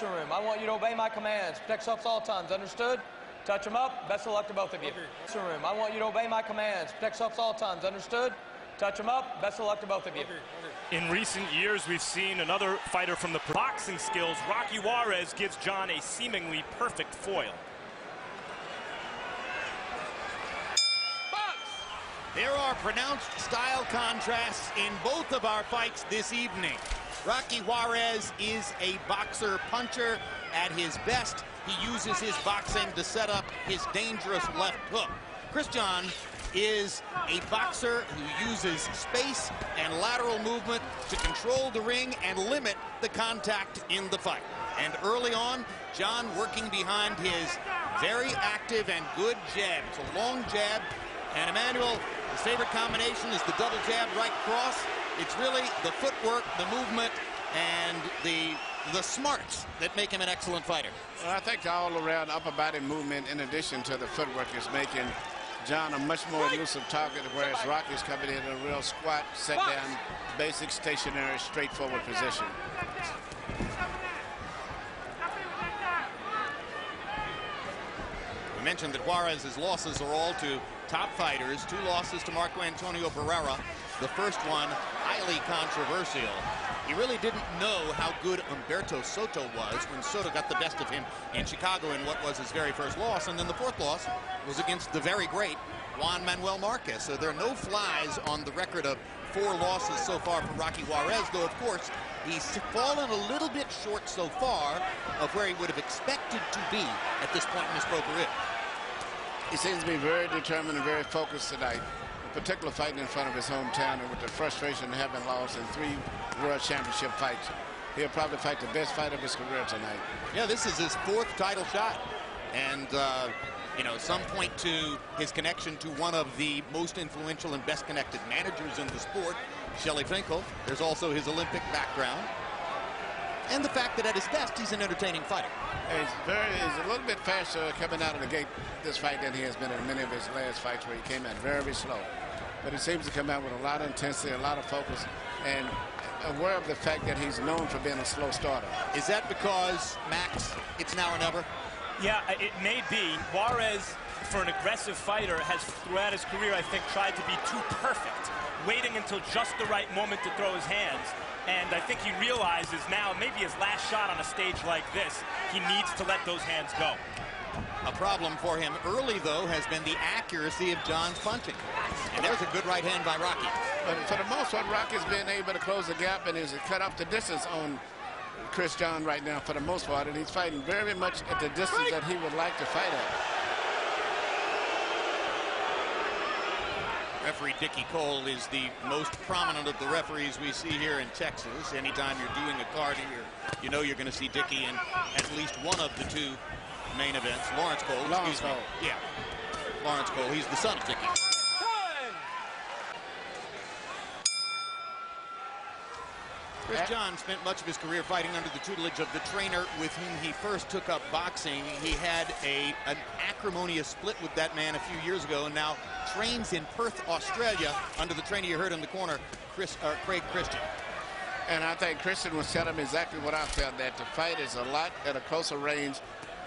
Room. I want you to obey my commands. Protect yourselves all times. Understood? Touch them up. Best of luck to both of you. Room. I want you to obey my commands. Protect yourselves all times. Understood? Touch them up. Best of luck to both of you. In recent years, we've seen another fighter from the boxing skills. Rocky Juarez gives John a seemingly perfect foil. There are pronounced style contrasts in both of our fights this evening. Rocky Juarez is a boxer puncher at his best. He uses his boxing to set up his dangerous left hook. Chris John is a boxer who uses space and lateral movement to control the ring and limit the contact in the fight. And early on, John working behind his very active and good jab. It's a long jab. And Emmanuel, his favorite combination is the double jab right cross. It's really the footwork, the movement, and the smarts that make him an excellent fighter. Well, I think the all-around upper body movement, in addition to the footwork, is making John a much more elusive target, whereas Rocky's coming in a real squat, set down, basic, stationary, straightforward position. We mentioned that Juarez's losses are all to top fighters. 2 losses to Marco Antonio Barrera. The first one highly controversial. He really didn't know how good Humberto Soto was when Soto got the best of him in Chicago in what was his very first loss. And then the 4th loss was against the very great Juan Manuel Marquez. So there are no flies on the record of 4 losses so far for Rocky Juarez, though of course he's fallen a little bit short so far of where he would have expected to be at this point in his pro career. He seems to be very determined and very focused tonight, particularly fighting in front of his hometown, and with the frustration of having lost in 3 world championship fights. He'll probably fight the best fight of his career tonight. Yeah, this is his 4th title shot. And, you know, some point to his connection to one of the most influential and best connected managers in the sport, Shelly Finkel. There's also his Olympic background. And the fact that at his best, he's an entertaining fighter. He's a little bit faster coming out of the gate this fight than he has been in many of his last fights, where he came out very slow. But he seems to come out with a lot of intensity, a lot of focus, and aware of the fact that he's known for being a slow starter. Is that because, Max, it's now or never? Yeah, it may be. Juarez, for an aggressive fighter, has throughout his career, I think, tried to be too perfect, waiting until just the right moment to throw his hands. And I think he realizes now, maybe his last shot on a stage like this, he needs to let those hands go. A problem for him early, though, has been the accuracy of John's punching. And there's a good right hand by Rocky. But for the most part, Rocky's been able to close the gap and is cut off the distance on Chris John right now for the most part. And he's fighting very much at the distance that he would like to fight at. Referee Dickie Cole is the most prominent of the referees we see here in Texas. Anytime you're doing a card here, you know you're going to see Dickie in at least one of the 2 main events. Lawrence Cole, excuse me. Yeah, Lawrence Cole. He's the son of Dickie. Chris John spent much of his career fighting under the tutelage of the trainer with whom he first took up boxing. He had an acrimonious split with that man a few years ago, and now trains in Perth, Australia, under the trainer you heard in the corner, Craig Christian. And I think Christian was telling me exactly what I felt, that the fight is a lot at a closer range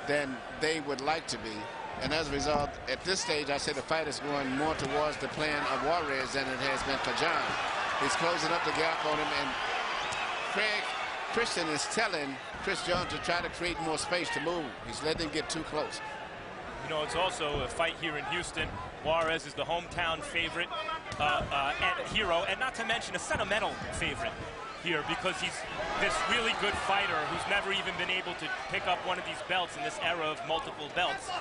than they would like to be. And as a result, at this stage, I say the fight is going more towards the plan of Juarez than it has been for John. He's closing up the gap on him, and Craig Christian is telling Chris John to try to create more space to move. He's letting him get too close. You know, it's also a fight here in Houston. Juarez is the hometown favorite and hero, and not to mention a sentimental favorite here, because he's this really good fighter who's never even been able to pick up one of these belts in this era of multiple belts.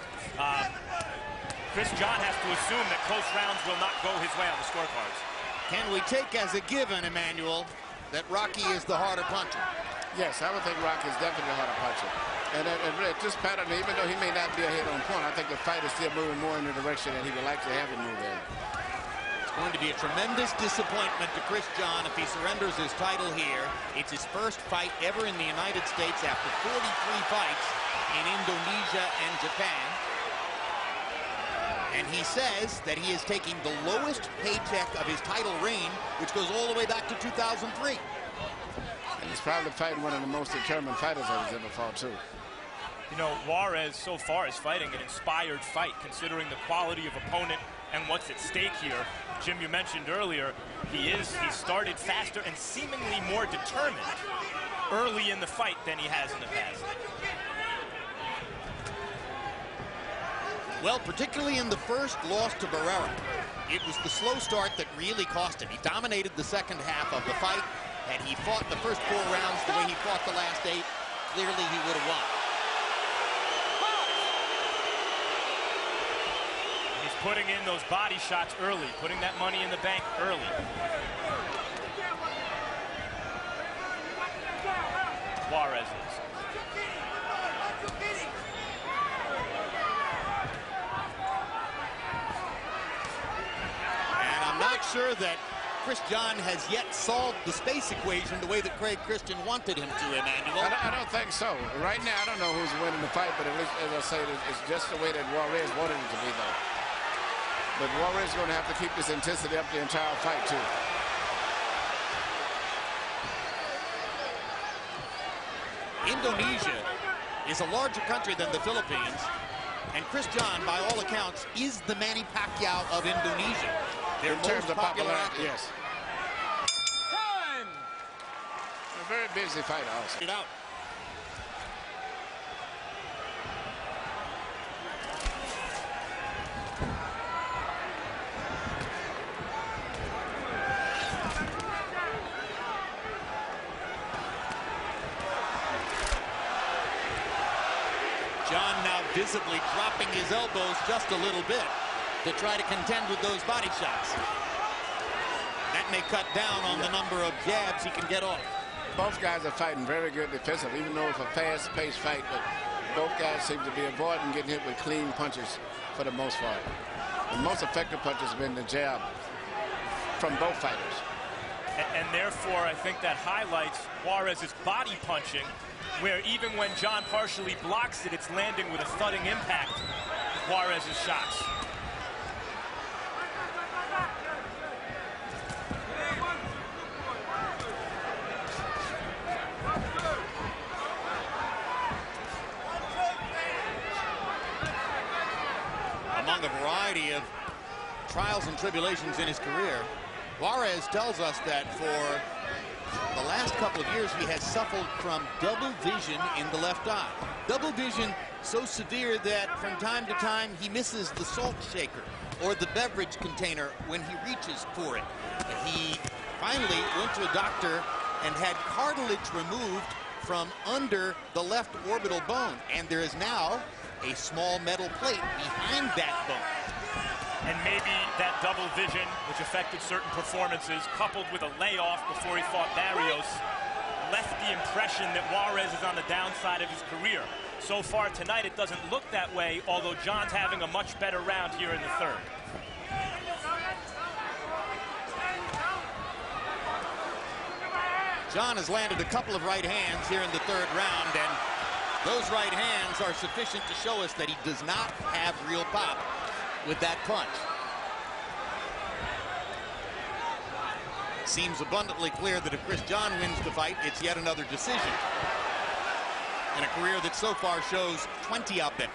Chris John has to assume that close rounds will not go his way on the scorecards. Can we take as a given, Emmanuel, that Rocky is the harder puncher? Yes, I would think Rocky is definitely the harder puncher. And at this pattern, even though he may not be a hit on point, I think the fight is still moving more in the direction that he would like to have it move in. It's going to be a tremendous disappointment to Chris John if he surrenders his title here. It's his first fight ever in the United States after 43 fights in Indonesia and Japan. And he says that he is taking the lowest paycheck of his title reign, which goes all the way back to 2003. And He's probably fighting one of the most determined fighters that he's ever fought, too. You know, Juarez so far is fighting an inspired fight, considering the quality of opponent and what's at stake here. Jim, you mentioned earlier, he started faster and seemingly more determined early in the fight than he has in the past. Well, particularly in the first loss to Barrera, it was the slow start that really cost him. He dominated the second half of the fight. Had he fought the first 4 rounds the way he fought the last 8, clearly he would have won. He's putting in those body shots early, putting that money in the bank early. Juarez is. And I'm not sure that Chris John has yet solved the space equation the way that Craig Christian wanted him to, Emmanuel. I don't think so. Right now, I don't know who's winning the fight, but at least, as I say, it's just the way that Juarez wanted it to be, though. But Juarez is going to have to keep this intensity up the entire fight, too. Indonesia is a larger country than the Philippines, and Chris John, by all accounts, is the Manny Pacquiao of Indonesia. In terms of popularity, athlete. yes. Time! A very busy fighter, also. It out. John now visibly dropping his elbows just a little bit to try to contend with those body shots. That may cut down on the number of jabs he can get off. Both guys are fighting very good defensively, even though it's a fast-paced fight, but both guys seem to be avoiding getting hit with clean punches for the most part. The most effective punch has been the jab from both fighters. And therefore, I think that highlights Juarez's body punching, where even when John partially blocks it, it's landing with a thudding impact, Juarez's shots. Among a variety of trials and tribulations in his career, Juarez tells us that for the last couple of years he has suffered from double vision in the left eye. Double vision so severe that from time to time he misses the salt shaker or the beverage container when he reaches for it. He finally went to a doctor and had cartilage removed from under the left orbital bone, and there is now a small metal plate behind that bone. And maybe that double vision, which affected certain performances, coupled with a layoff before he fought Barrios, left the impression that Juarez is on the downside of his career. So far tonight, it doesn't look that way, although John's having a much better round here in the third. John has landed a couple of right hands here in the third round, and those right hands are sufficient to show us that he does not have real pop with that punch. Seems abundantly clear that if Chris John wins the fight, it's yet another decision in a career that so far shows 20 out there.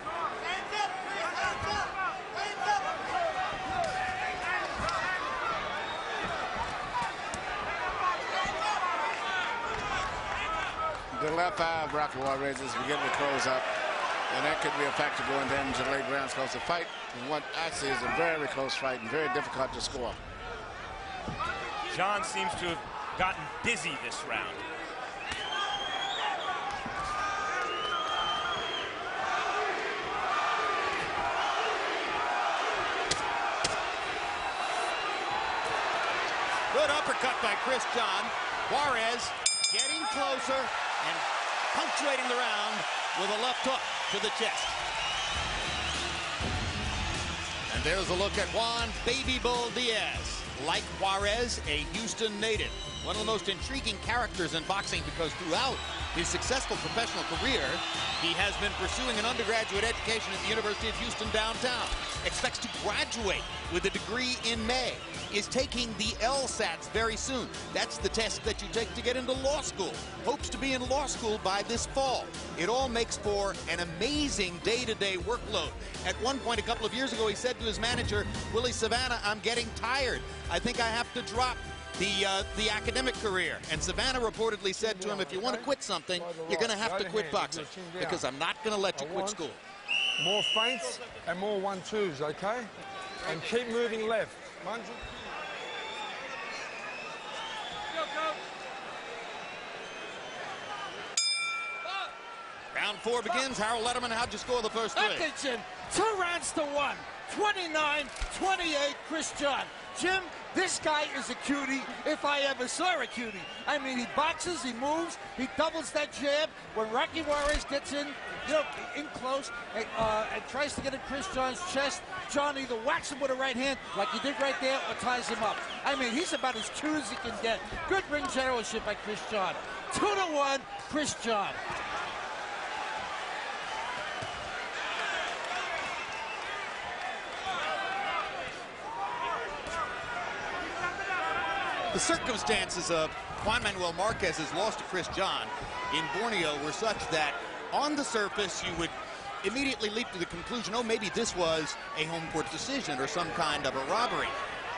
The left eye of Rocky Juarez is beginning to close up, and that could be a factor going down into late rounds, because the fight, what I see, is a very close fight and very difficult to score. John seems to have gotten busy this round. Good uppercut by Chris John. Juarez getting closer and punctuating the round with a left hook to the chest. And there's a look at Juan Baby Bull Diaz. Like Juarez, a Houston native. One of the most intriguing characters in boxing, because throughout his successful professional career, he has been pursuing an undergraduate education at the University of Houston downtown. Expects to graduate with a degree in May. Is taking the LSATs very soon. That's the test that you take to get into law school. Hopes to be in law school by this fall. It all makes for an amazing day-to-day workload. At one point a couple of years ago, he said to his manager, Willie Savannah, I'm getting tired. I think I have to drop the academic career. And Savannah reportedly said to him, if you want to quit something, you're going to have to quit boxing, because I'm not going to let you quit school. More feints and more 1-2s, okay? And keep moving left. Round 4 begins. Harold Letterman, how'd you score the first 3? Okay, Jim. 2 rounds to 1. 29-28, Chris John. Jim, this guy is a cutie if I ever saw a cutie. I mean, he boxes, he moves, he doubles that jab. When Rocky Juarez gets in, you know, in close and tries to get in Chris John's chest, John either whacks him with a right hand, like he did right there, or ties him up. I mean, he's about as cute as he can get. Good ring generalship by Chris John. 2-1, Chris John. The circumstances of Juan Manuel Marquez's loss to Chris John in Borneo were such that on the surface you would immediately leap to the conclusion, oh, maybe this was a home court decision or some kind of a robbery.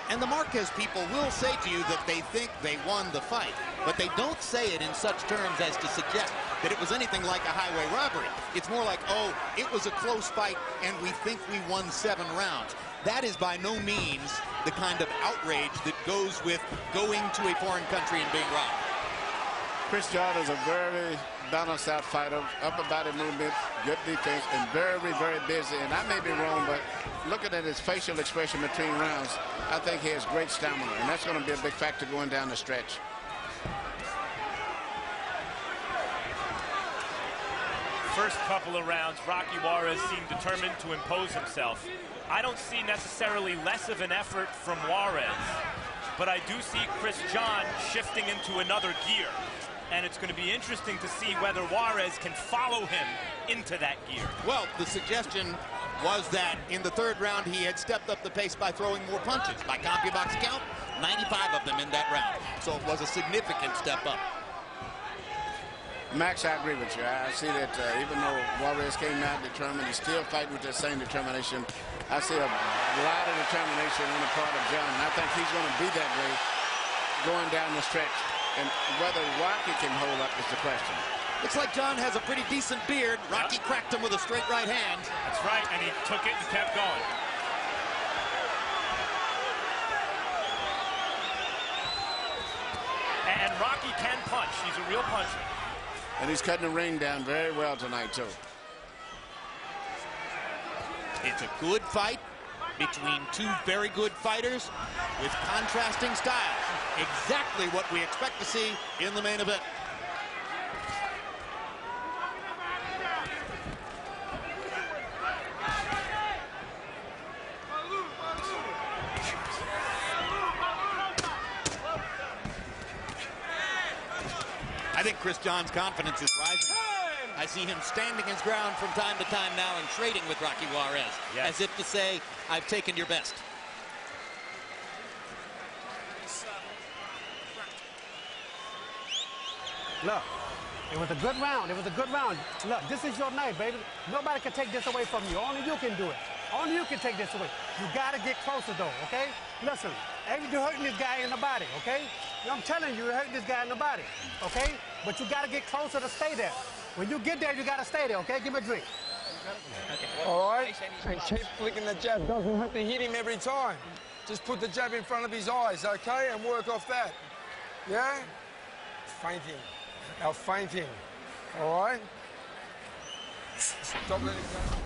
And the Marquez people will say to you that they think they won the fight, but they don't say it in such terms as to suggest that it was anything like a highway robbery. It's more like, oh, it was a close fight and we think we won 7 rounds. That is by no means the kind of outrage that goes with going to a foreign country and being robbed. Chris John is a very balanced out fighter, upper body movement, good defense, and very, very busy. And I may be wrong, but looking at his facial expression between rounds, I think he has great stamina, and that's going to be a big factor going down the stretch. First couple of rounds, Rocky Juarez seemed determined to impose himself. I don't see necessarily less of an effort from Juarez, but I do see Chris John shifting into another gear. And it's going to be interesting to see whether Juarez can follow him into that gear. Well, the suggestion was that in the 3rd round he had stepped up the pace by throwing more punches. By CompuBox count, 95 of them in that round. So it was a significant step up. Max, I agree with you. I see that even though Juarez came out determined, he's still fighting with that same determination. I see a lot of determination on the part of John, and I think he's going to be that way going down the stretch. And whether Rocky can hold up is the question. Looks like John has a pretty decent beard. Rocky cracked him with a straight right hand. That's right, and he took it and kept going. And Rocky can punch. He's a real puncher. And he's cutting the ring down very well tonight, too. It's a good fight between 2 very good fighters with contrasting styles. Exactly what we expect to see in the main event. I think Chris John's confidence is rising. I see him standing his ground from time to time now and trading with Rocky Juarez, as if to say, I've taken your best. Look, it was a good round. It was a good round. Look, this is your night, baby. Nobody can take this away from you. Only you can do it. Only you can take this away. You got to get closer, though, okay? Listen, you're hurting this guy in the body, okay? I'm telling you, you're hurting this guy in the body, okay? But you got to get closer to stay there. When you get there, you got to stay there, okay? Give me a drink. All right? And keep flicking the jab. Doesn't have to hit him every time. Just put the jab in front of his eyes, okay? And work off that. Yeah? Fainting. Now fainting. All right? Stop letting go.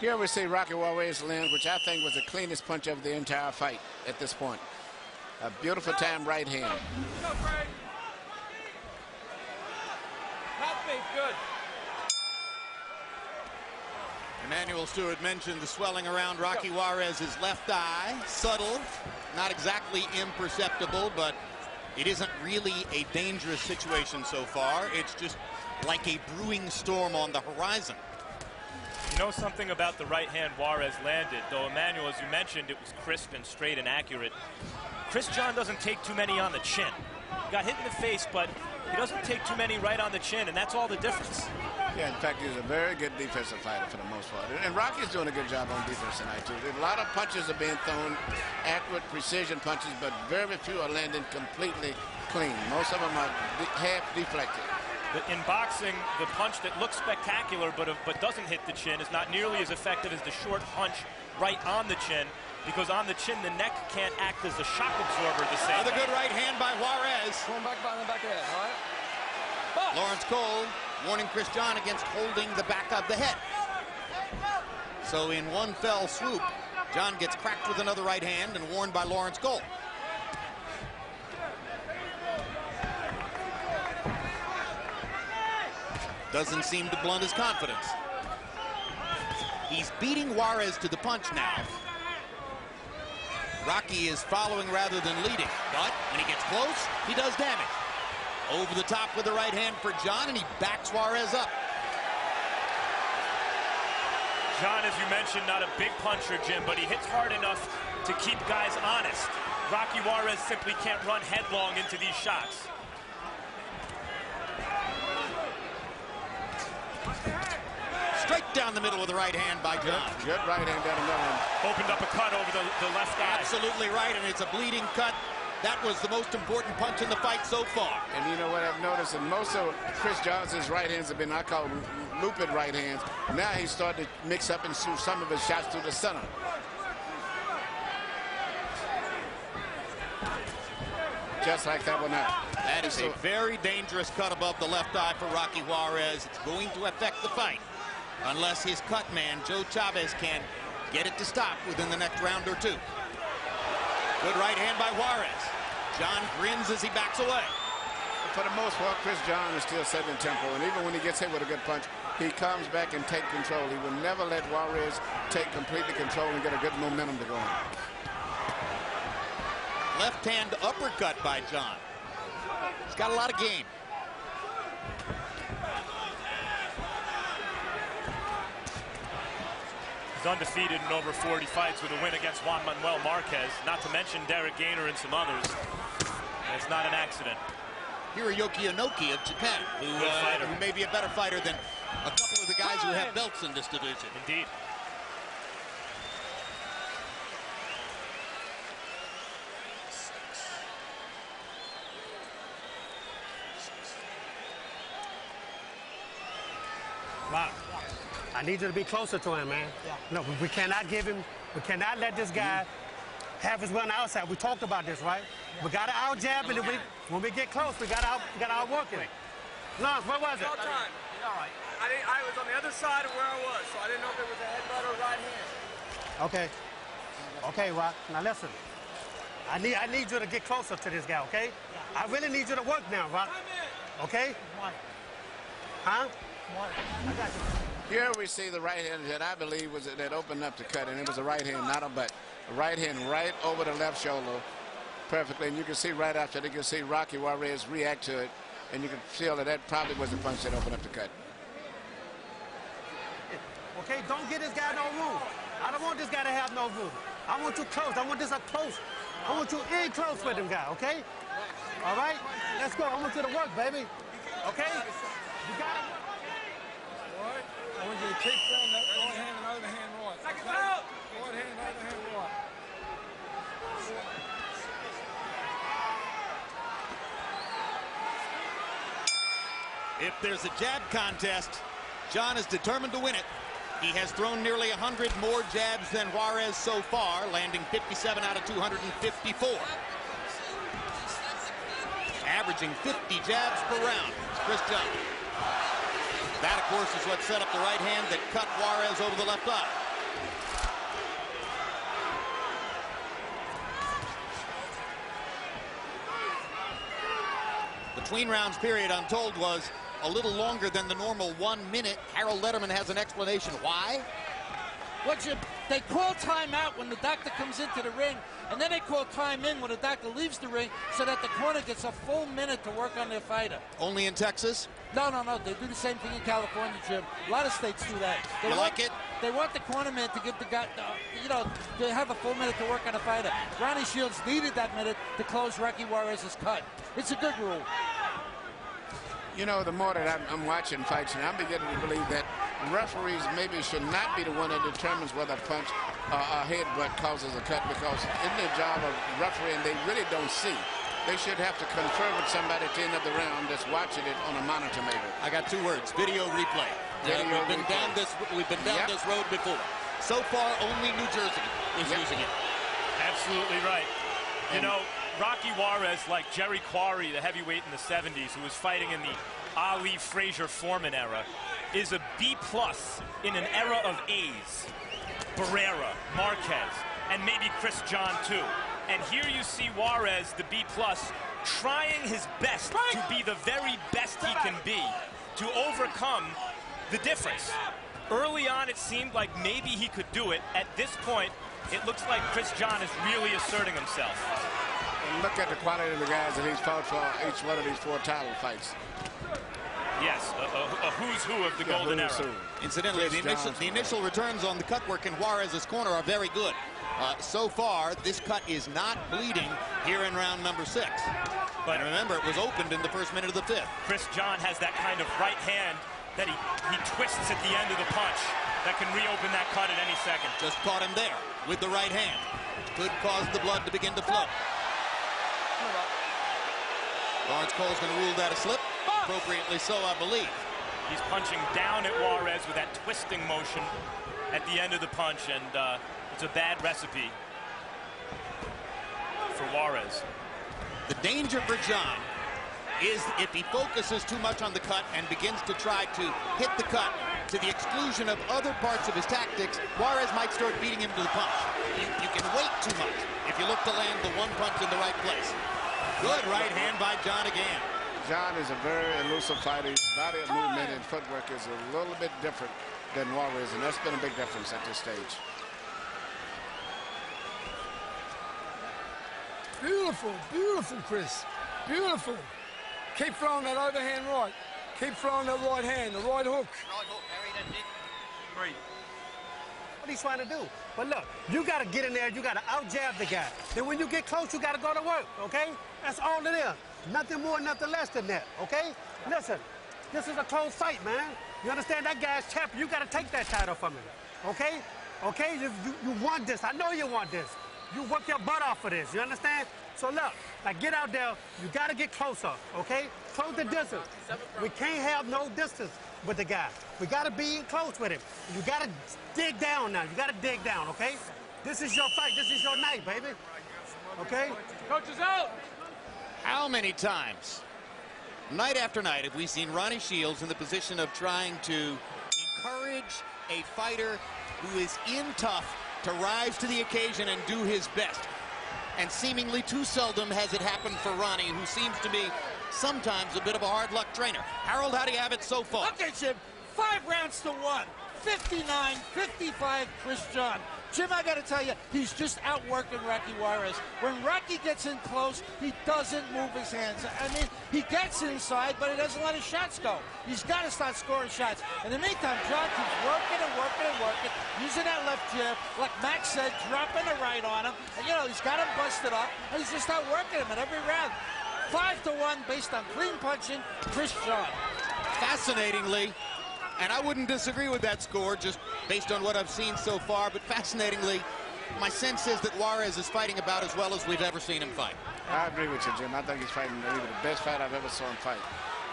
Here we see Rocky Juarez land, which I think was the cleanest punch of the entire fight at this point. A beautiful time right hand. Go, Frank. Not big, good. Emanuel Stewart mentioned the swelling around Rocky Juarez's left eye. Subtle, not exactly imperceptible, but It isn't really a dangerous situation so far. It's just like a brewing storm on the horizon. You know something about the right hand Juarez landed, though, Emmanuel, as you mentioned, it was crisp and straight and accurate. Chris John doesn't take too many on the chin. He got hit in the face, but he doesn't take too many right on the chin, and that's all the difference. Yeah, in fact, he's a very good defensive fighter for the most part. And Rocky's doing a good job on defense tonight, too. A lot of punches are being thrown, accurate precision punches, but very few are landing completely clean. Most of them are half deflected. In boxing, the punch that looks spectacular but doesn't hit the chin is not nearly as effective as the short punch right on the chin, because on the chin, the neck can't act as a shock absorber the same Another way. good right hand by Juarez. Going back behind the back of the head, all right? Lawrence Cole warning Chris John against holding the back of the head. So in one fell swoop, John gets cracked with another right hand and warned by Lawrence Cole. Doesn't seem to blunt his confidence. He's beating Juarez to the punch now. Rocky is following rather than leading, but when he gets close, he does damage. Over the top with the right hand for John, and he backs Juarez up. John, as you mentioned, not a big puncher, Jim, but he hits hard enough to keep guys honest. Rocky Juarez simply can't run headlong into these shots. Straight down the middle with the right hand by John. Good right hand down the middle. Opened up a cut over the left eye. Absolutely right, and it's a bleeding cut. That was the most important punch in the fight so far. And you know what I've noticed? And most of Chris Johnson's right hands have been, I call looped right hands. Now he's starting to mix up and shoot some of his shots through the center. Just like that one now. That is a very dangerous cut above the left eye for Rocky Juarez. It's going to affect the fight unless his cut man, Joe Chavez, can get it to stop within the next round or two. Good right hand by Juarez. John grins as he backs away. For the most part, Chris John is still setting tempo, and even when he gets hit with a good punch, he comes back and takes control. He will never let Juarez take completely control and get a good momentum to go on. Left hand uppercut by John. He's got a lot of game. He's undefeated in over 40 fights with a win against Juan Manuel Marquez, not to mention Derek Gainer and some others. And it's not an accident. Hiroyuki Inoki of Japan, who may be a better fighter than a couple of the guys who have belts in this division. Indeed. Wow. I need you to be closer to him, man. No, we cannot give him, we cannot let this guy have his run outside. We talked about this, right? We got to out jab, and when we get close, we got to outwork him. Lawrence, what was it? All time. All right. I was on the other side of where I was, so I didn't know if it was a headbutt or a right hand. Okay. Okay, Rock. Now listen. I need you to get closer to this guy, okay? I really need you to work now, Rock. Okay? Huh? I got you. Here we see the right hand that I believe was that opened up the cut, and it was a right hand, not a butt. A right hand right over the left shoulder perfectly, and you can see right after that, you can see Rocky Juarez react to it, and you can feel that that probably was the punch that opened up the cut. Okay, don't get this guy no room. I don't want this guy to have no room. I want you close. I want this up close. I want you in close with him, guy, okay? All right? Let's go. I want you to work, baby. Okay? You got it? I want you to keep throwing that right hand and other hand right. Second out! Right hand and other hand right. If there's a jab contest, John is determined to win it. He has thrown nearly 100 more jabs than Juarez so far, landing 57 out of 254. Averaging 50 jabs per round. Chris John. That, of course, is what set up the right hand that cut Juarez over the left eye. The between rounds period, I'm told, was a little longer than the normal 1 minute. Harold Lederman has an explanation. Why? What's your They call timeout when the doctor comes into the ring, and then they call time in when the doctor leaves the ring so that the corner gets a full minute to work on their fighter. Only in Texas? No. They do the same thing in California, Jim. A lot of states do that. You like it? They want the cornerman to give the guy, to have a full minute to work on a fighter. Ronnie Shields needed that minute to close Rocky Juarez's cut. It's a good rule. You know, the more that I'm watching fights, and I'm beginning to believe that referees maybe should not be the one that determines whether a punch or a headbutt causes a cut, because in their job of refereeing, they really don't see. They should have to confer with somebody at the end of the round that's watching it on a monitor maybe. I got 2 words: video replay. We've been down this road before. So far, only New Jersey is using it. Absolutely right. You know, Rocky Juarez, like Jerry Quarry, the heavyweight in the 70s, who was fighting in the Ali, Frazier, Foreman era, is a B+ in an era of A's. Barrera, Marquez, and maybe Chris John, too. And here you see Juarez, the B+, trying his best to be the very best he can be, to overcome the difference. Early on, it seemed like maybe he could do it. At this point, it looks like Chris John is really asserting himself. And look at the quality of the guys that he's fought for each one of these 4 title fights. Yes, a who's who of the golden era. Incidentally, the initial returns on the cut work in Juarez's corner are very good. So far, this cut is not bleeding here in round number 6. But remember, it was opened in the first minute of the 5th. Chris John has that kind of right hand that he twists at the end of the punch that can reopen that cut at any second. Just caught him there with the right hand. Could cause the blood to begin to flow. Lawrence Cole's going to rule that a slip. Appropriately so, I believe. He's punching down at Juarez with that twisting motion at the end of the punch, and it's a bad recipe for Juarez. The danger for John is if he focuses too much on the cut and begins to try to hit the cut to the exclusion of other parts of his tactics, Juarez might start beating him to the punch. You can wait too much if you look to land the one punch in the right place. Good right hand by John again. John is a very elusive fighter. His body movement and footwork is a little bit different than Juarez, and that's been a big difference at this stage. Beautiful, beautiful, Chris. Beautiful. Keep throwing that overhand right. Keep throwing that right hand, the right hook. Great. What he's trying to do. But look, you got to get in there. You got to out-jab the guy. Then when you get close, you got to go to work, okay? That's all it is. Nothing more, nothing less than that, okay? Listen, this is a close fight, man. You understand? That guy's champion. You got to take that title from him, okay? Okay? You want this. I know you want this. You work your butt off for this. You understand? So look, like get out there. You got to get closer, okay? Close the distance. We can't have no distance with the guy. We got to be close with him. You got to dig down now. You got to dig down, okay? This is your fight. This is your night, baby. Okay? Coach is out. How many times, night after night, have we seen Ronnie Shields in the position of trying to encourage a fighter who is in tough to rise to the occasion and do his best? And seemingly too seldom has it happened for Ronnie, who seems to be sometimes a bit of a hard luck trainer. Harold, how do you have it so far? Okay, Jim, 5 rounds to 1. 59-55, Chris John. Jim, I got to tell you, he's just outworking Rocky Juarez. When Rocky gets in close, he doesn't move his hands. I mean, he gets inside, but he doesn't let his shots go. He's got to start scoring shots. In the meantime, John keeps working and working and working, using that left jab, like Max said, dropping the right on him. And, you know, he's got him busted up, and he's just outworking him in every round. 5-1 based on clean punching, Chris John. Fascinatingly, and I wouldn't disagree with that score just based on what I've seen so far, but fascinatingly, my sense is that Juarez is fighting about as well as we've ever seen him fight. I agree with you, Jim. I think he's fighting maybe the best fight I've ever saw him fight.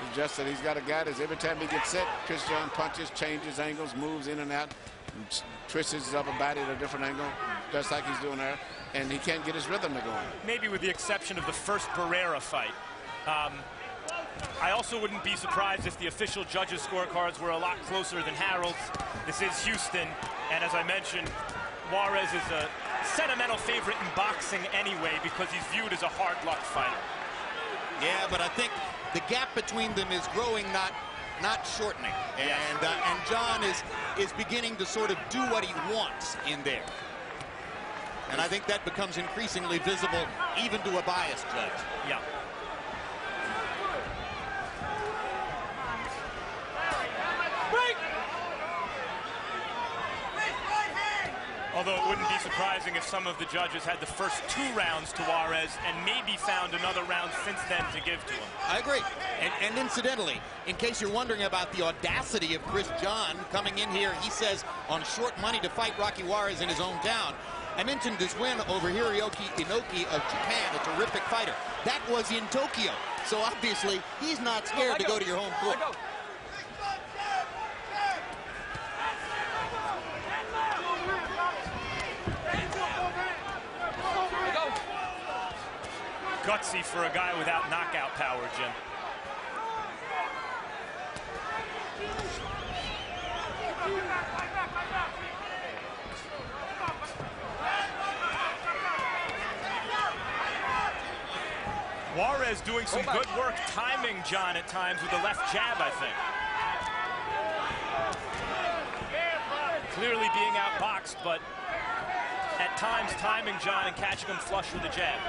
It's just that he's got a guy that's every time he gets set, Chris John punches, changes angles, moves in and out, and twists his upper body at a different angle, just like he's doing there, and he can't get his rhythm to go on. Maybe with the exception of the first Barrera fight. I also wouldn't be surprised if the official judges' scorecards were a lot closer than Harold's. This is Houston, and as I mentioned, Juarez is a sentimental favorite in boxing anyway because he's viewed as a hard luck fighter. Yeah, but I think the gap between them is growing, not not shortening. And John is beginning to sort of do what he wants in there. And I think that becomes increasingly visible even to a biased judge. Yeah. Although it wouldn't be surprising if some of the judges had the first 2 rounds to Juarez and maybe found another round since then to give to him. I agree. And incidentally, in case you're wondering about the audacity of Chris John coming in here, he says on short money to fight Rocky Juarez in his own town. I mentioned his win over Hiroki Inoki of Japan, a terrific fighter. That was in Tokyo. So obviously, he's not scared to go to your home court. Gutsy for a guy without knockout power, Jim. Juarez doing some good work timing John at times with the left jab, I think. Clearly being outboxed, but at times timing John and catching him flush with the jab.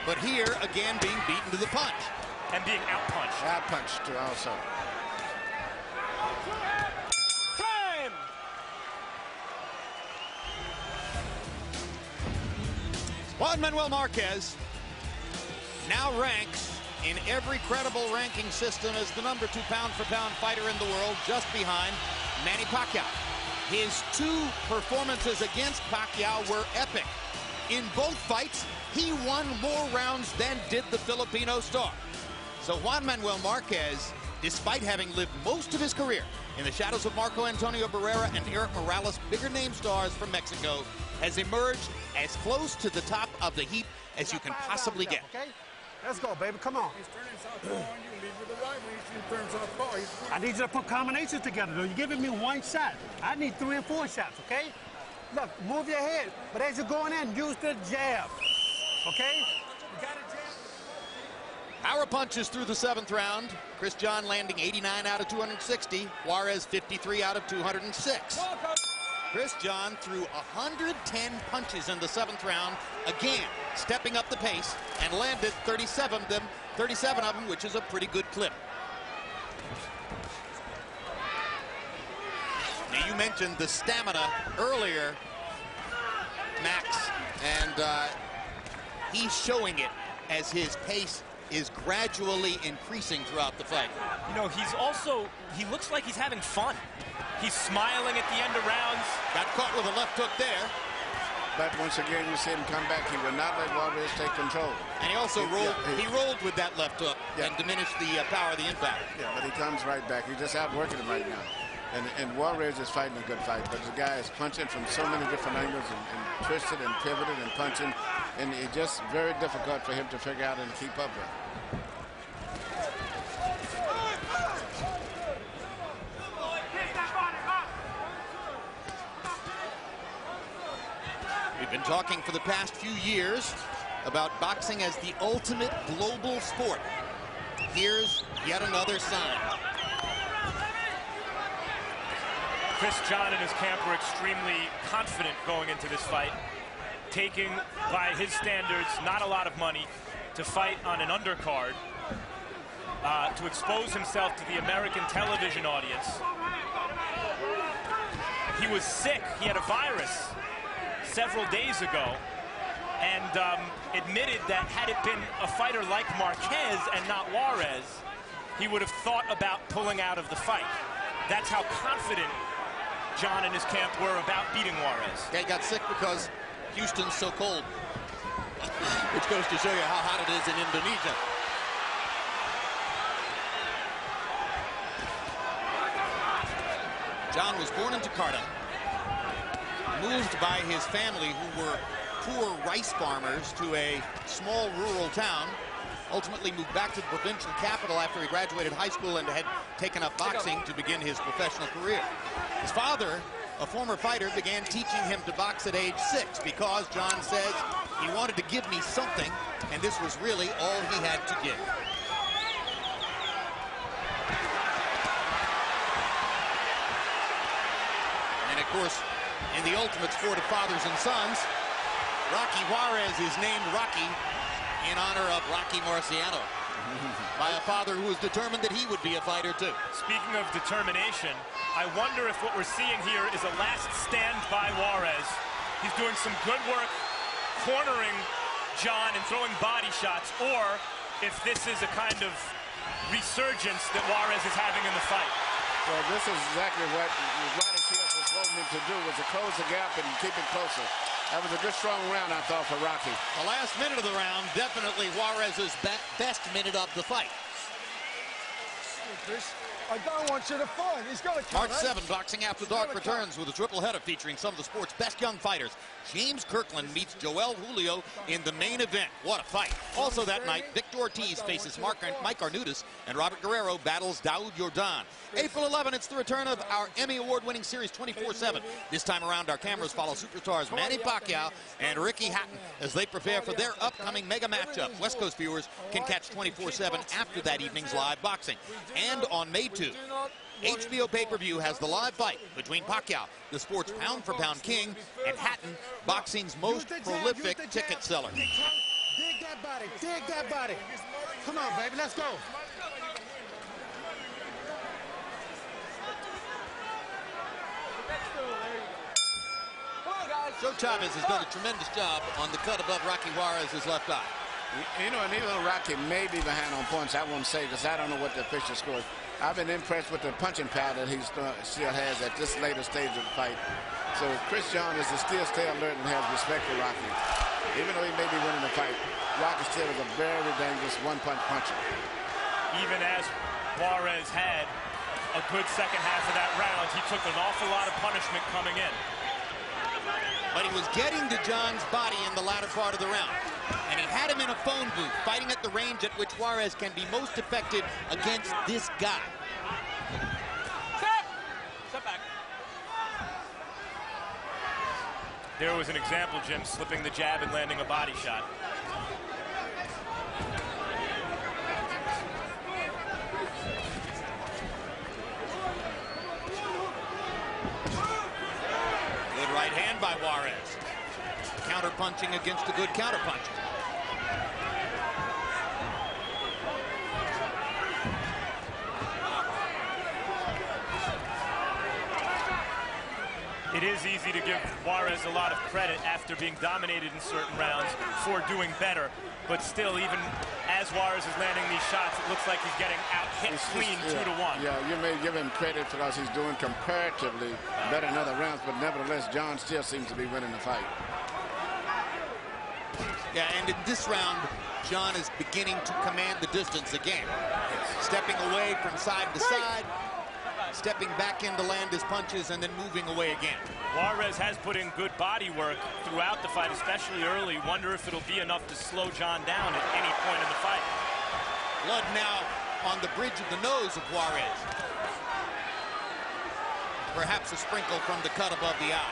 But here, again, being beaten to the punch. And being outpunched. Outpunched, too, also. Time! Juan Manuel Marquez now ranks in every credible ranking system as the #2 pound-for-pound fighter in the world, just behind Manny Pacquiao. His 2 performances against Pacquiao were epic. In both fights, he won more rounds than did the Filipino star. So Juan Manuel Marquez, despite having lived most of his career in the shadows of Marco Antonio Barrera and Erik Morales, bigger name stars from Mexico, has emerged as close to the top of the heap as you can possibly get. Okay? Let's go, baby. Come on. He's turning southpaw on you, lead with the right when he turns southpaw. I need you to put combinations together, though. You're giving me 1 shot. I need 3 and 4 shots, okay? Look, move your head. But as you're going in, use the jab. Okay? You got a jab? Power punches through the 7th round. Chris John landing 89 out of 260. Juarez 53 out of 206. Chris John threw 110 punches in the 7th round, again stepping up the pace, and landed 37 of them, which is a pretty good clip. Now, you mentioned the stamina earlier, Max, and he's showing it as his pace is gradually increasing throughout the fight. You know, he looks like he's having fun. He's smiling at the end of rounds. Got caught with a left hook there. But once again, you see him come back. He will not let Juarez take control. And he also rolled. He rolled with that left hook and diminished the power of the impact. Yeah, but he comes right back. He's just outworking him right now. And Juarez is fighting a good fight, but the guy is punching from so many different angles and twisted and pivoted and punching, and it's just very difficult for him to figure out and keep up with. We've been talking for the past few years about boxing as the ultimate global sport. Here's yet another sign. Chris John and his camp were extremely confident going into this fight, taking, by his standards, not a lot of money to fight on an undercard, to expose himself to the American television audience. He was sick. He had a virus several days ago, and admitted that had it been a fighter like Marquez and not Juarez, he would have thought about pulling out of the fight. That's how confident John and his camp were about beating Juarez. He got sick because Houston's so cold, which goes to show you how hot it is in Indonesia. John was born in Jakarta, moved by his family, who were poor rice farmers, to a small rural town, ultimately moved back to the provincial capital after he graduated high school and had taken up boxing to begin his professional career. His father, a former fighter, began teaching him to box at age 6 because, John says, he wanted to give me something, and this was really all he had to give. And of course, in the ultimate sport of fathers and sons, Rocky Juarez is named Rocky in honor of Rocky Marciano by a father who was determined that he would be a fighter too. Speaking of determination, I wonder if what we're seeing here is a last stand by Juarez. He's doing some good work cornering John and throwing body shots, or if this is a kind of resurgence that Juarez is having in the fight. Well, this is exactly what Roddy Shields was wanting him to do, was to close the gap and keep it closer. That was a good, strong round, I thought, for Rocky. The last minute of the round, definitely Juarez's best minute of the fight. Chris, I don't want you to fight. He's got to March 7, Boxing After Dark returns with a triple header featuring some of the sport's best young fighters. James Kirkland meets Joel Julio in the main event. What a fight. Also that night, Victor Ortiz faces Mike Arnudis, and Robert Guerrero battles Daoud Yordan. April 11, it's the return of our Emmy Award-winning series 24/7. This time around, our cameras follow superstars Manny Pacquiao and Ricky Hatton as they prepare for their upcoming mega matchup. West Coast viewers can catch 24/7 after that evening's live boxing. And on May 2, HBO pay-per-view has the live fight between Pacquiao, the sport's pound-for-pound king, and Hatton, boxing's most prolific ticket seller. Dig that body. Dig that body. Come on, baby. Let's go. Joe Chavez has done a tremendous job on the cut above Rocky Juarez's left eye. You know, and even though Rocky may be behind on points, I won't say, because I don't know what the official scored. I've been impressed with the punching power that he still has at this later stage of the fight. So Chris John is to still stay alert and has respect for Rocky. Even though he may be winning the fight, Rocky still is a very dangerous one-punch puncher. Even as Juarez had a good second half of that round, he took an awful lot of punishment coming in. But he was getting to John's body in the latter part of the round. And he had him in a phone booth, fighting at the range at which Juarez can be most effective against this guy. Step back. There was an example, Jim, slipping the jab and landing a body shot. Good right hand by Juarez. Counter-punching against a good counter-puncher. It is easy to give Juarez a lot of credit after being dominated in certain rounds for doing better. But still, even as Juarez is landing these shots, it looks like he's getting out-hit clean 2-1. Yeah, you may give him credit because he's doing comparatively better in other rounds, but nevertheless, John still seems to be winning the fight. Yeah, and in this round, John is beginning to command the distance again. Stepping away from side to side, stepping back in to land his punches, and then moving away again. Juarez has put in good body work throughout the fight, especially early. Wonder if it'll be enough to slow John down at any point in the fight. Blood now on the bridge of the nose of Juarez. Perhaps a sprinkle from the cut above the eye.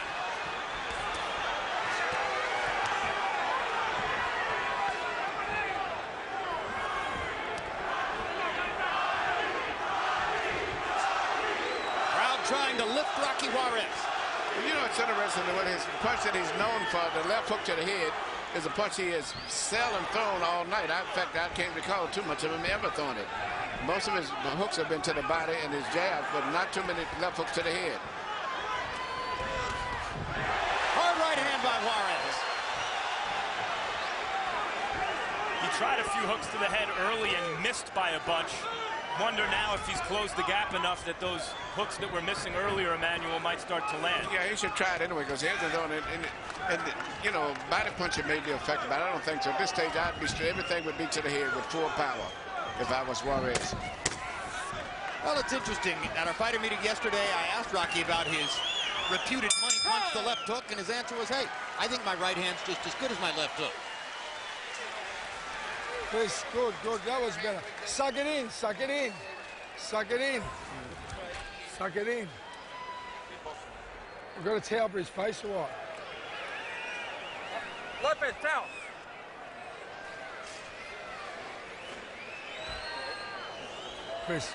Trying to lift Rocky Juarez. Well, you know, it's interesting that his punch that he's known for, the left hook to the head, is a punch he has seldom thrown all night. In fact, I can't recall too much of him ever throwing it. Most of his hooks have been to the body and his jabs, but not too many left hooks to the head. Hard right hand by Juarez. He tried a few hooks to the head early and missed by a bunch. Wonder now if he's closed the gap enough that those hooks that were missing earlier, Emmanuel, might start to land. Yeah, he should try it anyway, because he hasn't done it. And you know, body punching may be effective, but I don't think so. At this stage, I'd be straight. Everything would be to the head with full power if I was Juarez. Well, it's interesting. At our fighter meeting yesterday, I asked Rocky about his reputed money punch, the left hook, and his answer was, hey, I think my right hand's just as good as my left hook. Chris, good, good. That was better. Suck it in, suck it in. Suck it in. Suck it in. We've got a towel for his face or what? Lopez, towel. Chris.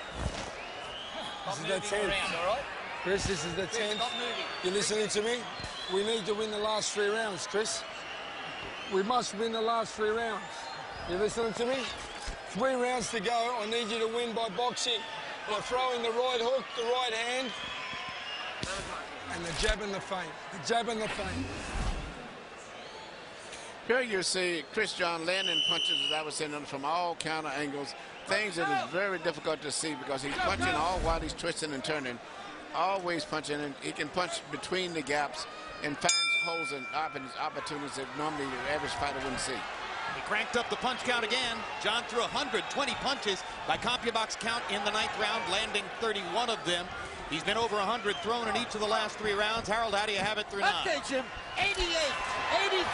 This is that 10th. All right? Chris, this is the 10th. You listening to me? We need to win the last 3 rounds, Chris. We must win the last 3 rounds. You listening to me? 3 rounds to go. I need you to win by boxing. By throwing the right hook, the right hand, and the jab and the feint. The jab and the feint. Here you see Chris John landing punches, as I was saying, from all counter angles. Things that is very difficult to see because he's punching all while he's twisting and turning. Always punching, and he can punch between the gaps and finds holes and opportunities that normally the average fighter wouldn't see. He cranked up the punch count again. John threw 120 punches by CompuBox count in the 9th round, landing 31 of them. He's been over 100 thrown in each of the last 3 rounds. Harold, how do you have it through 9? Okay, Jim. 88, 83,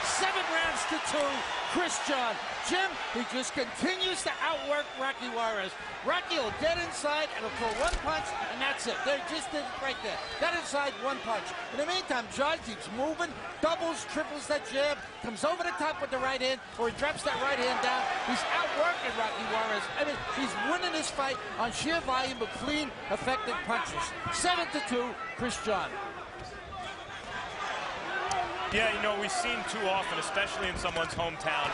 7 rounds to 2. Chris John. Jim, he just continues to outwork Rocky Juarez. Rocky will get inside and he'll throw 1 punch, and that's it. They just did it right there. Got inside 1 punch. In the meantime, John keeps moving, doubles, triples that jab, comes over the top with the right hand, or he drops that right hand down. He's outworking Rocky Juarez. I mean, he's winning this fight on sheer volume of clean, effective punches. 7-2, Chris John. Yeah, you know, we've seen too often, especially in someone's hometown.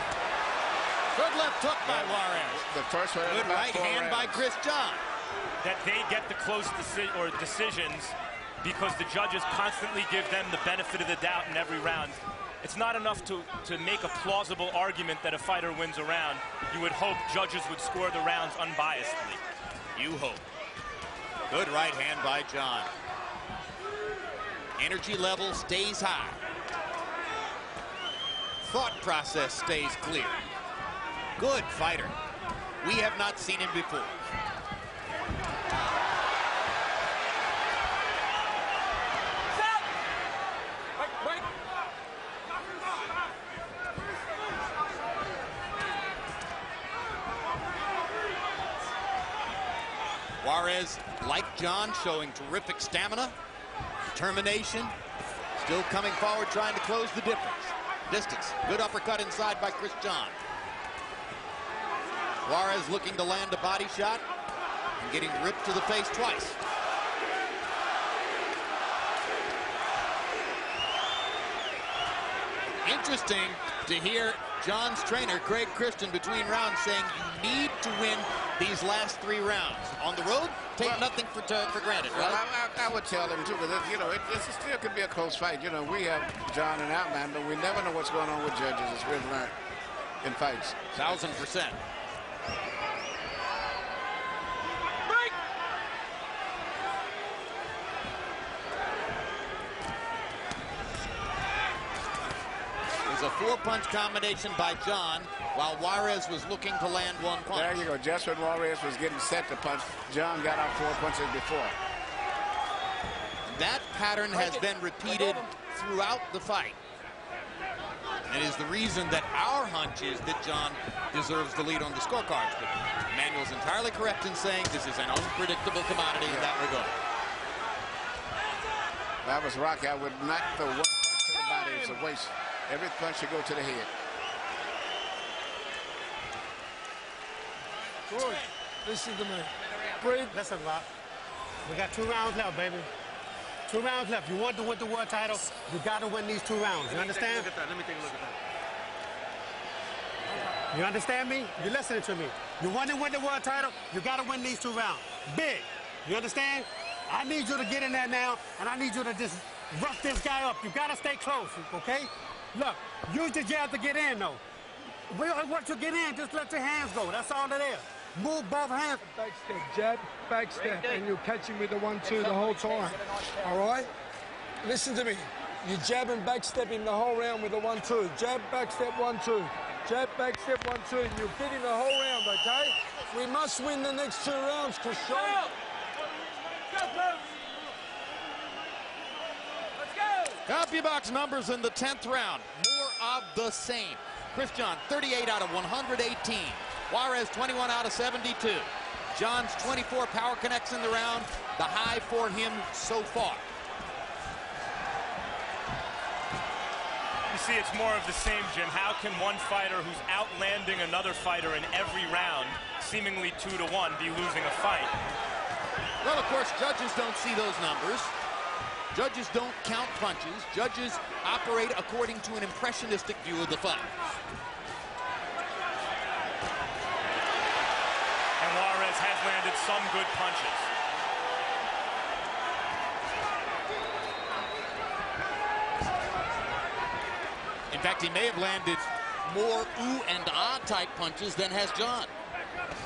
Good left hook by Juarez. The first one. Good right hand by Chris John. That they get the close decisions because the judges constantly give them the benefit of the doubt in every round. It's not enough to make a plausible argument that a fighter wins a round. You would hope judges would score the rounds unbiasedly. You hope. Good right hand by John. Energy level stays high. Thought process stays clear. Good fighter. We have not seen him before. Juarez, like John, showing terrific stamina, determination, still coming forward, trying to close the distance. Good uppercut inside by Chris John. Juarez looking to land a body shot and getting ripped to the face twice. Interesting to hear John's trainer, Craig Christian, between rounds saying you need to win these last 3 rounds. On the road, take nothing for granted, right? Well, I would tell them, too, because, you know, this still could be a close fight. You know, we have John and Outman, but we never know what's going on with judges, as we've learned in fights. 1000%. A 4-punch combination by John, while Juarez was looking to land 1 punch. There you go. Just when Juarez was getting set to punch, John got out 4 punches before. That pattern has been repeated throughout the fight. And is the reason that our hunch is that John deserves the lead on the scorecards. But Manuel's entirely correct in saying this is an unpredictable commodity in that regard. If I was Rocky, I would not throw 1 punch to the body. It's a waste. Every punch should go to the head. Good. Listen to me. Breathe. Listen, Rock. We got 2 rounds left, baby. 2 rounds left. You want to win the world title, you got to win these 2 rounds. You understand? Let me take a look at that. You understand me? You're listening to me. You want to win the world title, you got to win these 2 rounds. Big. You understand? I need you to get in there now, and I need you to just rough this guy up. You got to stay close, okay? Look, use the jab to get in, though. Once you get in, just let your hands go. That's all it is. Move both hands. Back step, jab, back step, and you'll catch him with the 1-2 the whole time. All right? Listen to me. You jab and back step him the whole round with a 1-2. Jab, back step, 1-2. Jab, back step, 1-2. And you'll get him the whole round, okay? We must win the next 2 rounds, Christian. CompuBox numbers in the 10th round. More of the same. Chris John, 38 out of 118. Juarez, 21 out of 72. John's 24 power connects in the round, the high for him so far. You see, it's more of the same, Jim. How can one fighter who's outlanding another fighter in every round, seemingly 2-1, be losing a fight? Well, of course, judges don't see those numbers. Judges don't count punches. Judges operate according to an impressionistic view of the fight. And Juarez has landed some good punches. In fact, he may have landed more ooh and ah type punches than has John.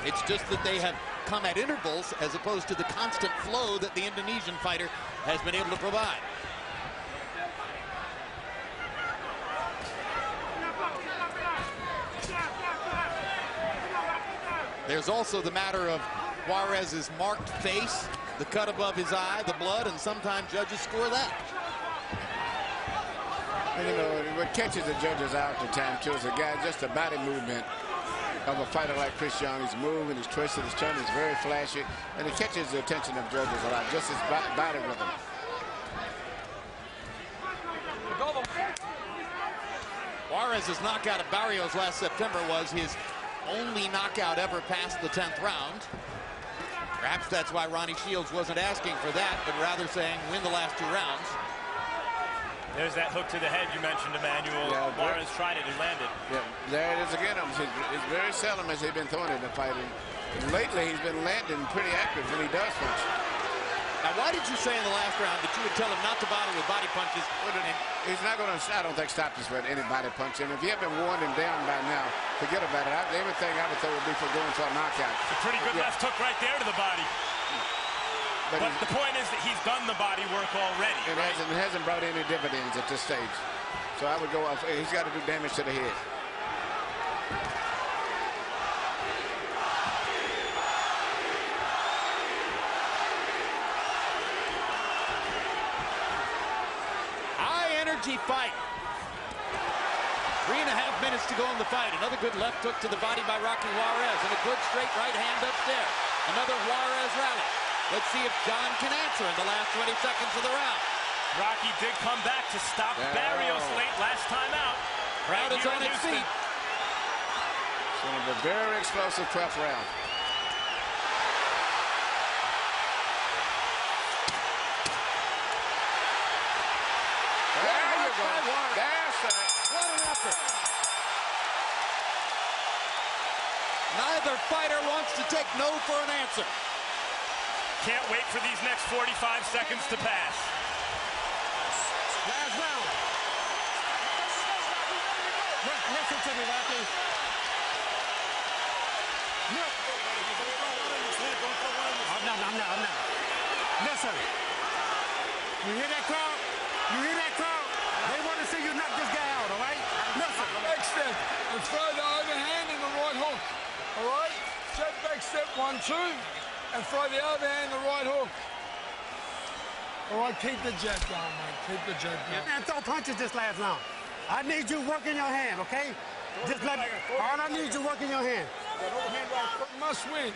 It's just that they have come at intervals as opposed to the constant flow that the Indonesian fighter has been able to provide. There's also the matter of Juarez's marked face, the cut above his eye, the blood, and sometimes judges score that. And, you know, what catches the judges out at the time, too, is a guy, just a body movement of a fighter like Chris Young. He's moving, he's twisting, he's turning, he's very flashy, and it catches the attention of judges a lot, just his body rhythm. Juarez's knockout of Barrios last September was his only knockout ever past the 10th round. Perhaps that's why Ronnie Shields wasn't asking for that, but rather saying win the last 2 rounds. There's that hook to the head you mentioned, Emmanuel. Yeah, Juarez tried it and landed. Yeah, there it is again. It's very seldom has he been throwing it in the fight. And lately, he's been landing pretty accurate when he does punch. Now, why did you say in the last round that you would tell him not to bother with body punches? He's not going to, I don't think, stop this with any body punch. And if you haven't worn him down by now, forget about it. Everything I would say would be for going for a knockout. It's a pretty good left hook right there to the body. But the point is that he's done the body work already. It hasn't brought any dividends at this stage. So I would go off. He's got to do damage to the head. High energy fight. 3.5 minutes to go in the fight. Another good left hook to the body by Rocky Juarez, and a good straight right hand upstairs. Another Juarez rally. Let's see if John can answer in the last 20 seconds of the round. Rocky did come back to stop Barrios late last time out. Crowd is on its feet. So a very explosive 12th round. There you go. That's it. What an effort. Neither fighter wants to take no for an answer. Can't wait for these next 45 seconds to pass. Last round. Listen to me, Rocky. Look. I'm not. Listen. You hear that crowd? You hear that crowd? They want to see you knock this guy out, all right? Listen. Back step and throw the overhand and the right hook. All right? Jab back step 1, 2. And throw the overhand, the right hook. All right, keep the jab going, mate. Keep the jab going. And throw punches this last round. I need you working your hand, okay? Just let me. All I need you working your hand. Must win.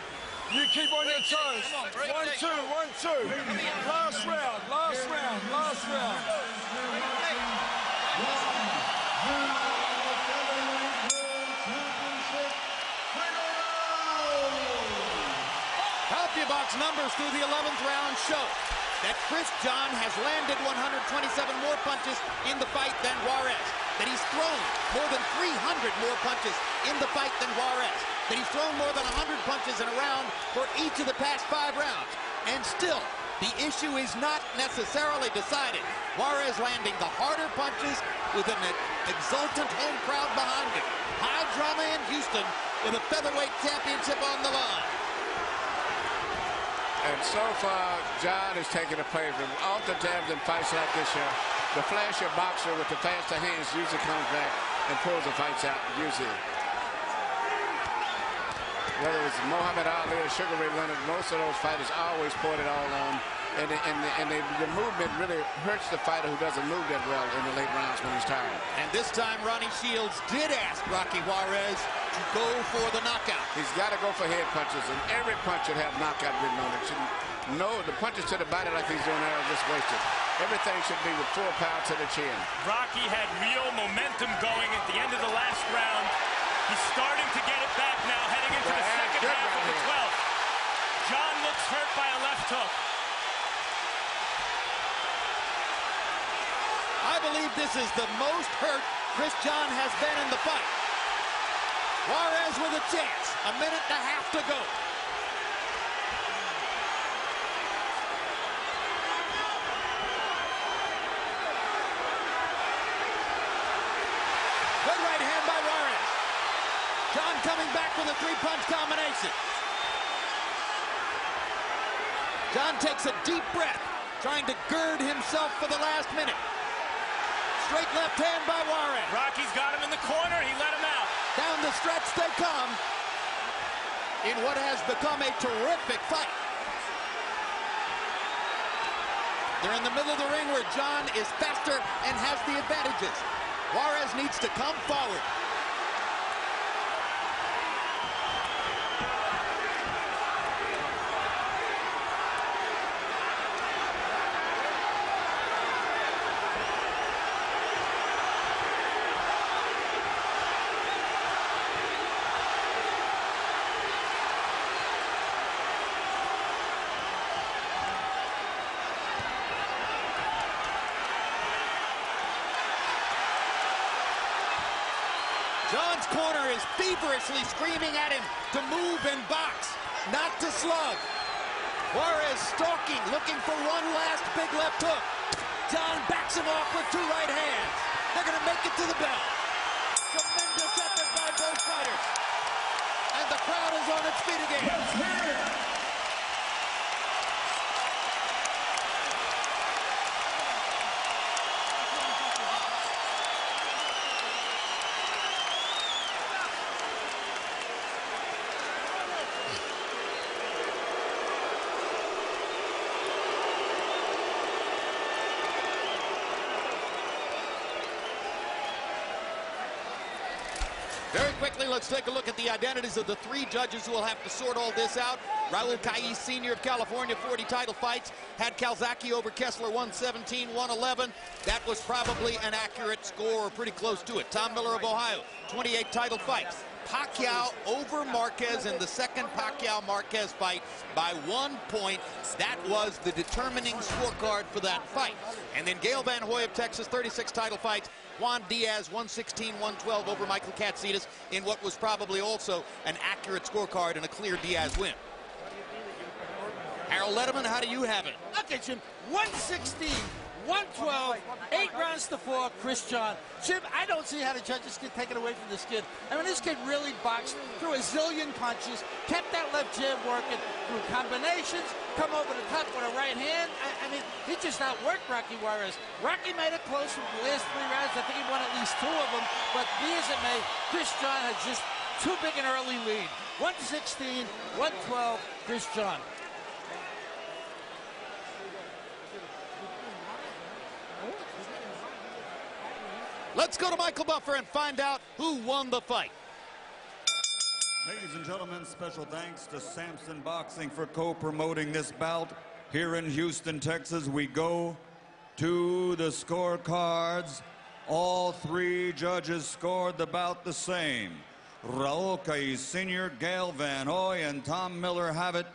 You keep on your toes. 1, 2, 1, 2. Last round, last round, last round. CompuBox numbers through the 11th round show that Chris John has landed 127 more punches in the fight than Juarez. That he's thrown more than 300 more punches in the fight than Juarez. That he's thrown more than 100 punches in a round for each of the past 5 rounds. And still, the issue is not necessarily decided. Juarez landing the harder punches with an exultant home crowd behind him. High drama in Houston with a featherweight championship on the line. And so far, John is taking a play from oftentimes in fights like this here. The flashier boxer with the faster hands usually comes back and pulls the fights out, usually. Whether it's Muhammad Ali or Sugar Ray Leonard, most of those fighters always poured it all on. And the movement really hurts the fighter who doesn't move that well in the late rounds when he's tired. And this time, Ronnie Shields did ask Rocky Juarez to go for the knockout. He's got to go for head punches, and every punch should have knockout written on it. No, the punches to the body like he's doing there are just wasted. Everything should be with full power to the chin. Rocky had real momentum going at the end of the last round. He's starting to get it back now, heading into the second half of the 12th. John looks hurt by a left hook. I believe this is the most hurt Chris John has been in the fight. Juarez with a chance. A minute and a half to go. Good right hand by Juarez. John coming back with a three-punch combination. John takes a deep breath, trying to gird himself for the last minute. Straight left hand by Juarez. Rocky's got him in the corner. He let him out. Down the stretch they come in what has become a terrific fight. They're in the middle of the ring where John is faster and has the advantages. Juarez needs to come forward. John's corner is feverishly screaming at him to move and box, not to slug. Juarez stalking, looking for one last big left hook. John backs him off with two right hands. They're going to make it to the bell. Tremendous effort by both fighters. And the crowd is on its feet again. Very quickly, let's take a look at the identities of the three judges who will have to sort all this out. Raul Caiz, Sr. of California, 40 title fights. Had Calzaghe over Kessler, 117, 111. That was probably an accurate score or pretty close to it. Tom Miller of Ohio, 28 title fights. Pacquiao over Marquez in the second Pacquiao-Marquez fight by 1 point. That was the determining scorecard for that fight. And then Gael Van Hoy of Texas, 36 title fights. Juan Diaz, 116, 112 over Michael Katsidis in what was probably also an accurate scorecard and a clear Diaz win. Harold Lederman, how do you have it? Okay, Jim, 116, 112, 8 rounds to 4, Chris John. Jim, I don't see how the judges can take it away from this kid. I mean, this kid really boxed through a zillion punches, kept that left jab working through combinations, come over the top with a right hand. I mean, he just outworked Rocky Juarez. Rocky made it close from the last 3 rounds. I think he won at least 2 of them. But be as it may, Chris John had just too big an early lead. 116, 112, Chris John. Let's go to Michael Buffer and find out who won the fight. Ladies and gentlemen, special thanks to Samson Boxing for co-promoting this bout. Here in Houston, Texas, we go to the scorecards. All 3 judges scored the bout the same. Raul Caiz Sr., Gael Van Hoy, and Tom Miller have it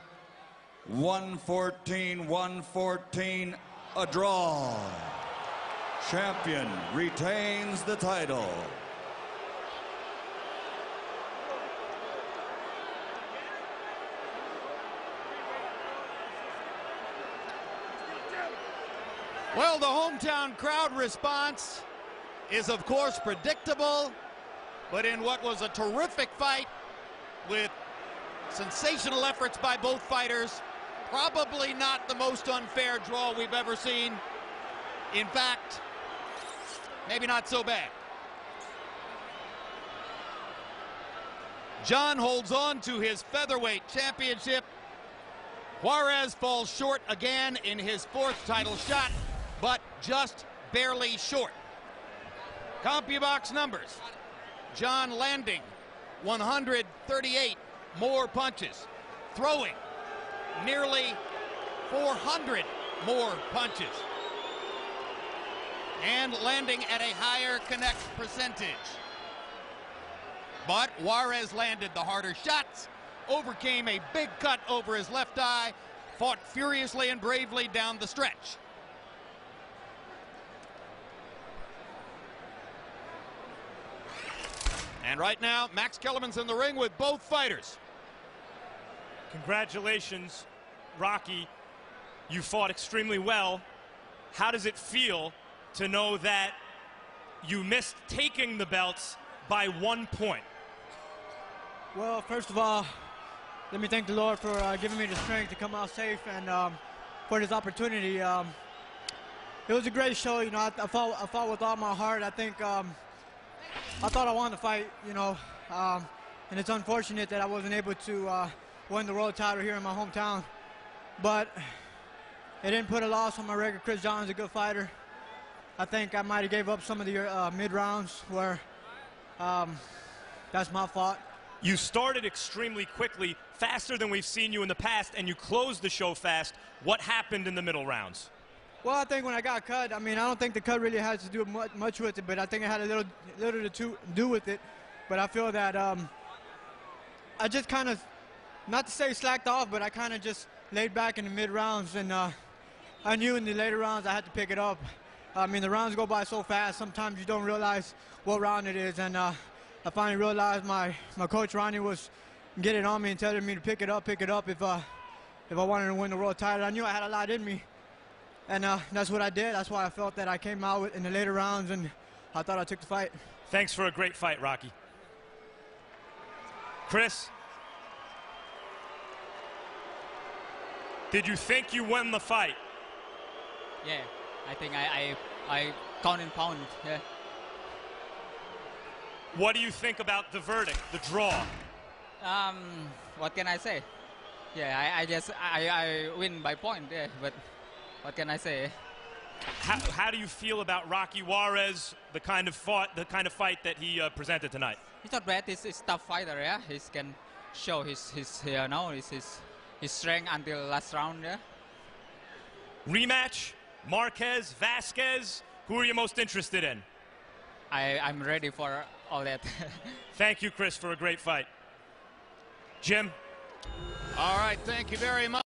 114, 114, a draw. Champion retains the title. Well, the hometown crowd response is, of course, predictable, but in what was a terrific fight with sensational efforts by both fighters, probably not the most unfair draw we've ever seen. In fact, maybe not so bad. John holds on to his featherweight championship. Juarez falls short again in his 4th title shot, but just barely short. CompuBox numbers. John landing 138 more punches. Throwing nearly 400 more punches. And landing at a higher connect percentage. But Juarez landed the harder shots, overcame a big cut over his left eye, fought furiously and bravely down the stretch. And right now, Max Kellerman's in the ring with both fighters. Congratulations, Rocky. You fought extremely well. How does it feel to know that you missed taking the belts by 1 point? Well, first of all, let me thank the Lord for giving me the strength to come out safe and for this opportunity. It was a great show. You know, I fought with all my heart. I think I thought I won the fight, you know, and it's unfortunate that I wasn't able to win the world title here in my hometown. But it didn't put a loss on my record. Chris John's a good fighter. I think I might have gave up some of the mid-rounds where that's my fault. You started extremely quickly, faster than we've seen you in the past, and you closed the show fast. What happened in the middle rounds? Well, I think when I got cut, I mean, I don't think the cut really has to do much with it, but I think it had a little to do with it. But I feel that I just kind of, not to say slacked off, but I kind of just laid back in the mid-rounds, and I knew in the later rounds I had to pick it up. I mean, the rounds go by so fast, sometimes you don't realize what round it is, and I finally realized my coach, Ronnie, was getting on me and telling me to pick it up if I wanted to win the world title. I knew I had a lot in me. And that's what I did. That's why I felt that I came out in the later rounds, and I thought I took the fight. Thanks for a great fight, Rocky. Chris, did you think you won the fight? Yeah, I think I count in pound. Yeah. What do you think about the verdict, the draw? What can I say? Yeah, I win by point. Yeah, but. What can I say? How do you feel about Rocky Juarez, the kind of fight that he presented tonight? He's not bad. He's a tough fighter. Yeah, he can show his strength until last round. Yeah. Rematch, Marquez, Vasquez. Who are you most interested in? I'm ready for all that. Thank you, Chris, for a great fight. Jim. All right, thank you very much.